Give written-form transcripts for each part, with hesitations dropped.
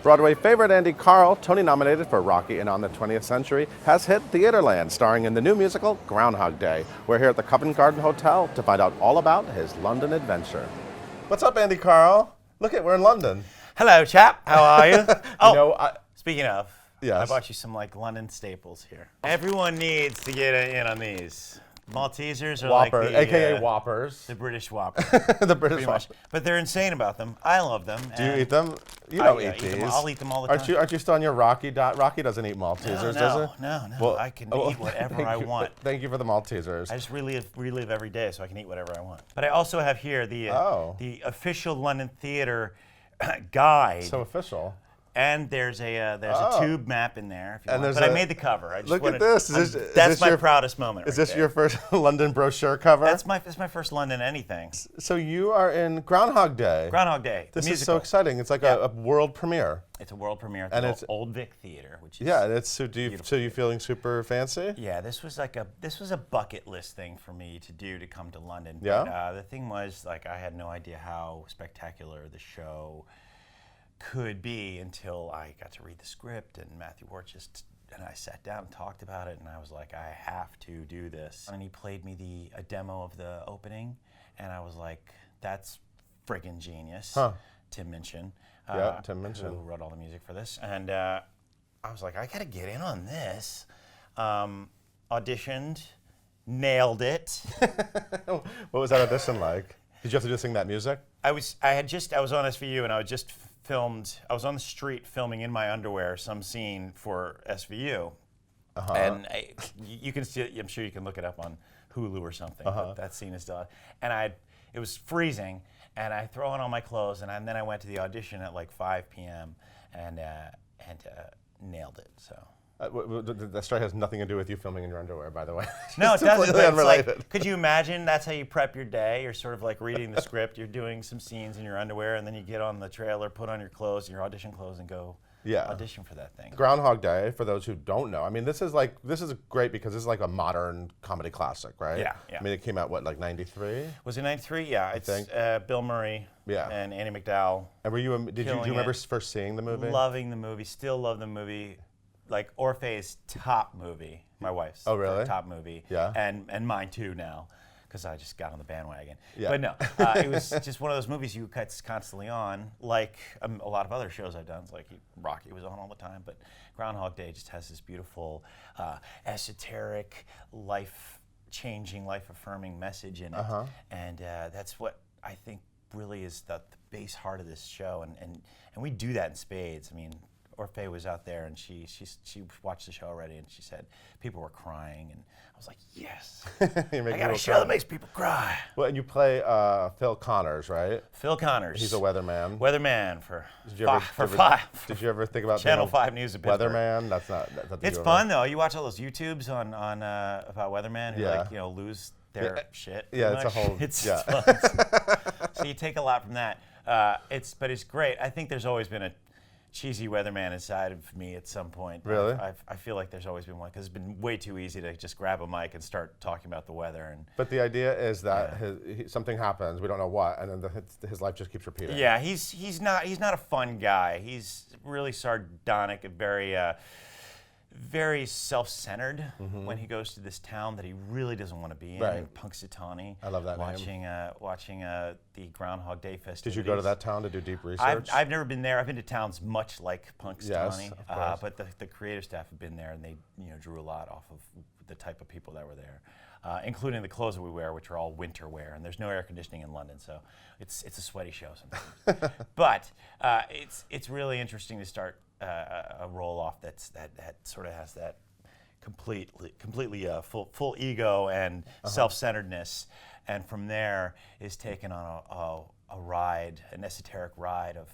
Broadway favorite Andy Karl, Tony nominated for Rocky and On the 20th Century, has hit Theaterland, starring in the new musical Groundhog Day. We're here at the Covent Garden Hotel to find out all about his London adventure. What's up, Andy Karl? Look we're in London. Hello, chap. How are you? Speaking of, yes. I bought you some London staples here. Everyone needs to get in on these. Maltesers are Whopper, like the, AKA Whoppers. the British Whopper. The British Whopper. But they're insane about them. I love them. Do you eat them? You don't eat these. I'll eat them all the time. Aren't you still on your Rocky diet? Rocky doesn't eat Maltesers, does he? No. Well, I can eat whatever I want. Thank you for the Maltesers. I just relive every day so I can eat whatever I want. But I also have here the official London Theatre guide. So official. And there's a tube map in there. If you want. But I made the cover. I just look at this. That's my proudest moment. Is this your first London brochure cover? That's my first London anything. So you are in Groundhog Day. Groundhog Day. This is so exciting. It's like a world premiere. It's a world premiere at the Old Vic Theatre, which is so you feeling super fancy? Yeah, this was a bucket list thing for me to do to come to London. Yeah. But, the thing was I had no idea how spectacular the show could be until I got to read the script, and Matthew Ward and I sat down and talked about it, and I was like, I have to do this. And he played me a demo of the opening, and I was like, that's friggin' genius. Huh. Tim Minchin. Tim Minchin. Who wrote all the music for this. And I was like, I gotta get in on this. Auditioned, nailed it. What was that audition like? Did you have to just sing that music? I was on SVU, and I was on the street filming in my underwear some scene for SVU. Uh-huh. And you can see it, I'm sure you can look it up on Hulu or something. But that scene is done. And it was freezing, and I throw on all my clothes, and then I went to the audition at 5 p.m. and nailed it. So. That story has nothing to do with you filming in your underwear, by the way. No, it doesn't. But unrelated. Could you imagine that's how you prep your day? You're sort of reading the script, you're doing some scenes in your underwear, and then you get on the trailer, put on your clothes, your audition clothes, and go audition for that thing. Groundhog Day, for those who don't know, I mean, this is great because this is a modern comedy classic, right? Yeah. I mean, it came out, 93? Was it 93? Yeah, it's Bill Murray and Annie McDowell. And do you remember first seeing the movie? Loving the movie, still love the movie. Orphe's top movie, my wife's top movie, and mine too now, because I just got on the bandwagon. Yeah. But no, it was just one of those movies you cut constantly on, like a lot of other shows I've done. It's like Rocky was on all the time, but Groundhog Day just has this beautiful, esoteric, life-changing, life-affirming message in it, and that's what I think really is the base heart of this show, and we do that in spades. I mean, Orphe was out there, and she watched the show already, and she said people were crying, and I was like, yes, I got a show that makes people cry. Well, and you play Phil Connors, right? Phil Connors. He's a weatherman.5. Did you ever think about Channel 5 News of Pittsburgh? Weatherman? That's it's fun though. You watch all those YouTubes on about weathermen who lose their shit. Yeah, it's a whole. It's fun. So you take a lot from that. But it's great. I think there's always been a cheesy weatherman inside of me at some point. Really? I feel like there's always been one, because it's been way too easy to just grab a mic and start talking about the weather. But the idea is that something happens, we don't know what, and then his life just keeps repeating. Yeah, he's not a fun guy. He's really sardonic and very self-centered when he goes to this town that he really doesn't want to be in, Punxsutawney. I love that name. Watching the Groundhog Day festivities. Did you go to that town to do deep research? I've never been there. I've been to towns much like Punxsutawney, yes, of course. But the creative staff have been there, and they drew a lot off of the type of people that were there, including the clothes that we wear, which are all winter wear, and there's no air conditioning in London, so it's a sweaty show sometimes. But it's really interesting to start a roll-off that sort of has that completely full ego and self-centeredness, and from there is taken on a ride, an esoteric ride of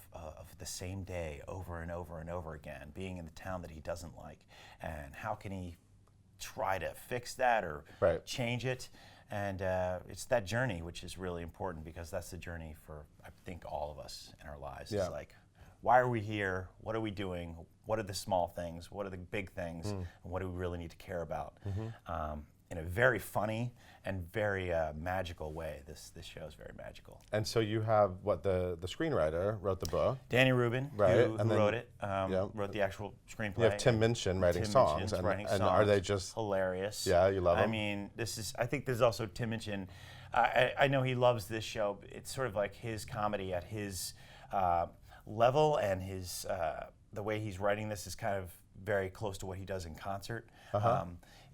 the same day over and over and over again, being in the town that he doesn't like, and how can he try to fix that or change it. And it's that journey which is really important, because that's the journey for, I think, all of us in our lives. It's why are we here? What are we doing? What are the small things? What are the big things? And what do we really need to care about? in a very funny and very magical way. This show is very magical. And so you have the screenwriter wrote the book. Danny Rubin, Right, who and then- wrote it, wrote the actual screenplay. You have Tim Minchin writing Tim songs. Minchin's And, writing and songs. are they just hilarious? Yeah, you love I them? mean, I think there's also Tim Minchin. I know he loves this show. It's sort of like his comedy at his level, and his the way he's writing this is kind of very close to what he does in concert,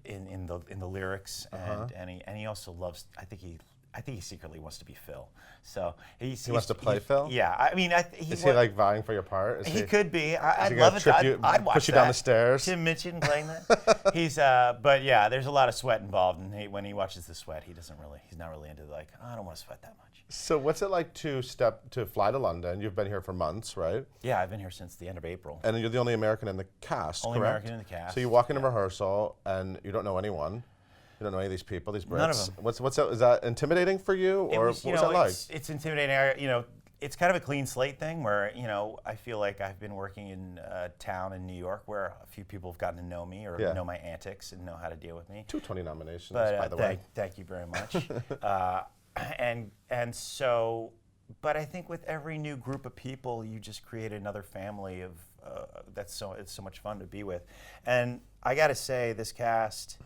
in the lyrics, and he also loves. I think he secretly wants to be Phil. So he wants to play Phil? Yeah, I mean, is he like vying for your part? He could be. I'd he love gonna it. trip you- I'd watch push you that. down the stairs? Tim Minchin playing that. He's, but yeah, there's a lot of sweat involved, and when he watches the sweat, he's not really into like, oh, I don't want to sweat that much. So what's it like to fly to London? You've been here for months, right? Yeah, I've been here since the end of April. And you're the only American in the cast, Only correct? American in the cast. So you walk into rehearsal and you don't know anyone. You don't know any of these people, these Brits. None of them. What's that? Is that intimidating for you, or what was that like? It's intimidating. It's kind of a clean slate thing where, I feel like I've been working in a town in New York where a few people have gotten to know me or know my antics and know how to deal with me. 2 Tony nominations, But by the way. thank you very much. But I think with every new group of people, you just create another family of it's so much fun to be with. And I got to say, this cast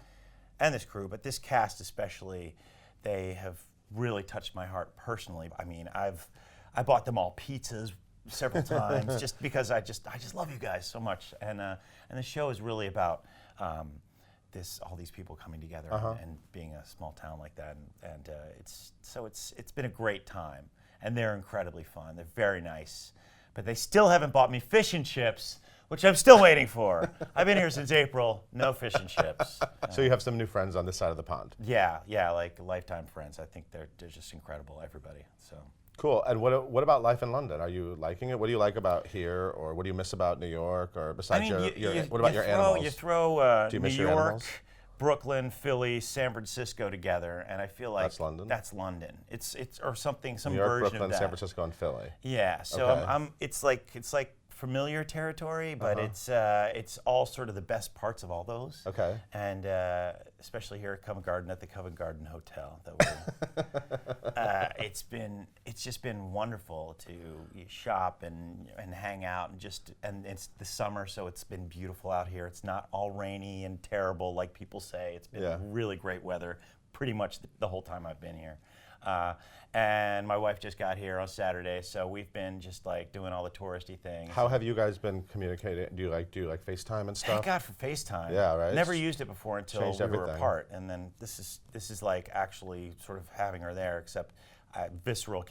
and this crew, but this cast especially, they have really touched my heart personally. I mean, I bought them all pizzas several times just because I just love you guys so much. And the show is really about all these people coming together and being a small town like that. And it's been a great time. And they're incredibly fun. They're very nice. But they still haven't bought me fish and chips, which I'm still waiting for. I've been here since April, no fish and chips. So you have some new friends on this side of the pond. Yeah, like lifetime friends. I think they're just incredible, everybody. So Cool. And what about life in London? Are you liking it? What do you like about here, or what do you miss about New York, or besides what about your animals? You throw Do you New miss your York, animals? Brooklyn, Philly, San Francisco together, and I feel like That's London? That's London. It's or something, some New York, version Brooklyn, of that. San Francisco, and Philly. Yeah, so Okay. it's like familiar territory, but it's all sort of the best parts of all those. Okay. And especially here at Covent Garden, at the Covent Garden Hotel, that it's just been wonderful to shop and hang out and it's the summer, so it's been beautiful out here. It's not all rainy and terrible like people say. It's been really great weather pretty much the whole time I've been here. And my wife just got here on Saturday, so we've been just like doing all the touristy things. How have you guys been communicating? Do you like FaceTime and stuff? Thank God for FaceTime. Yeah, right. Never used it before until Changed we were everything. apart, and then this is like actually sort of having her there. Except visceral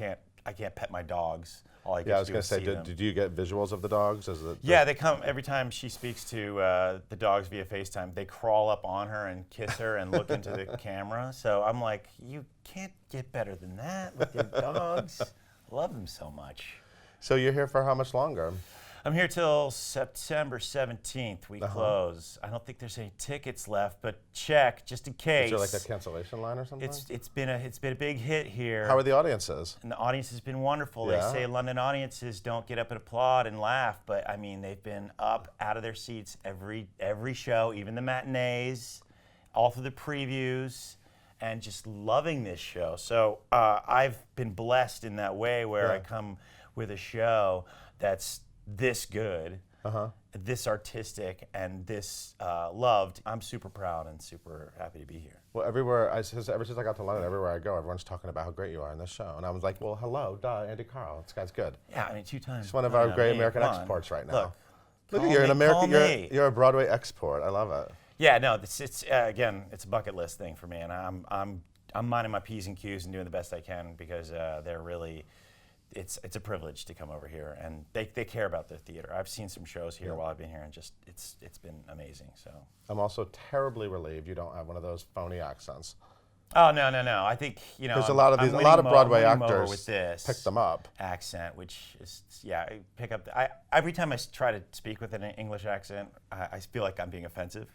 I can't pet my dogs. All I get Yeah, I to was do going is to say, see them. did you get visuals of the dogs? Yeah, they come every time she speaks to the dogs via FaceTime. They crawl up on her and kiss her and look into the camera. So I'm like, you can't get better than that with your dogs. Love them so much. So you're here for how much longer? I'm here till September 17th. We close. I don't think there's any tickets left, but check just in case. Is there like a cancellation line or something? It's been a big hit here. How are the audiences? And the audience has been wonderful. Yeah. They say London audiences don't get up and applaud and laugh, but I mean they've been up out of their seats every show, even the matinees, all through the previews, and just loving this show. So I've been blessed in that way where I come with a show that's this good, this artistic, and this loved. I'm super proud and super happy to be here. Well, ever since I got to London, everywhere I go, everyone's talking about how great you are in this show. And I was like, well, hello, Andy Karl. This guy's good. Yeah, I mean 2 times. It's one of our great American exports right now. Look, call you're an me, American. call me. You're a Broadway export. I love it. Yeah, no, it's again, it's a bucket list thing for me, and I'm minding my P's and Q's and doing the best I can because they're really. It's a privilege to come over here, and they care about their theater. I've seen some shows here while I've been here, and just it's been amazing. So I'm also terribly relieved you don't have one of those phony accents. oh no, I think Because a lot of Broadway actors pick them up. accent, which is I pick up. Every time I try to speak with an English accent, I feel like I'm being offensive.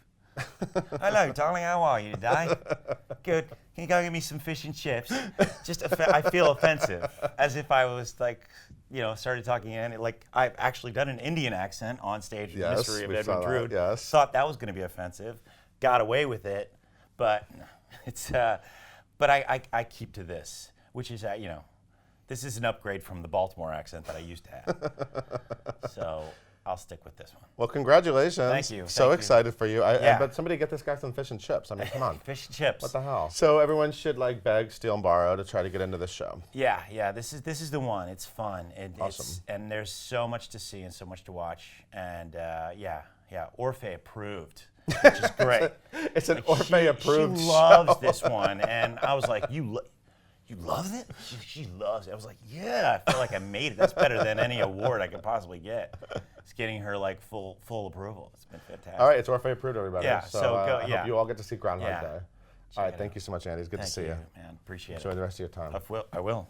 Hello, darling. How are you today? Good. Can you go get me some fish and chips? I feel offensive, as if I was like, started talking in like I've actually done an Indian accent on stage with Yes, Mystery of we Edwin saw that, Drood. yes. Thought that was going to be offensive. Got away with it, but It's, but I keep to this, which is, this is an upgrade from the Baltimore accent that I used to have. So I'll stick with this one. Well, congratulations. Thank you. So Thank you. excited for you. Yeah. But somebody get this guy some fish and chips. I mean, come on. Fish and chips. What the hell? So everyone should like beg, steal, and borrow to try to get into this show. Yeah. This is the one. It's fun. Awesome. And there's so much to see and so much to watch. And yeah. Orphe approved, which is great. It's an Orphe approved She show. loves this one, and I was like, you love it? She loves it. I was like, yeah, I feel like I made it. That's better than any award I could possibly get. It's getting her like full approval. It's been fantastic. All right, it's Orphe approved, everybody. Yeah, So, so go- I yeah. hope you all get to see Groundhog Yeah. Day. All Check right, it thank out. you so much, Andy. It's good to Thank see you. man. Appreciate Enjoy it. the rest of your time. I will.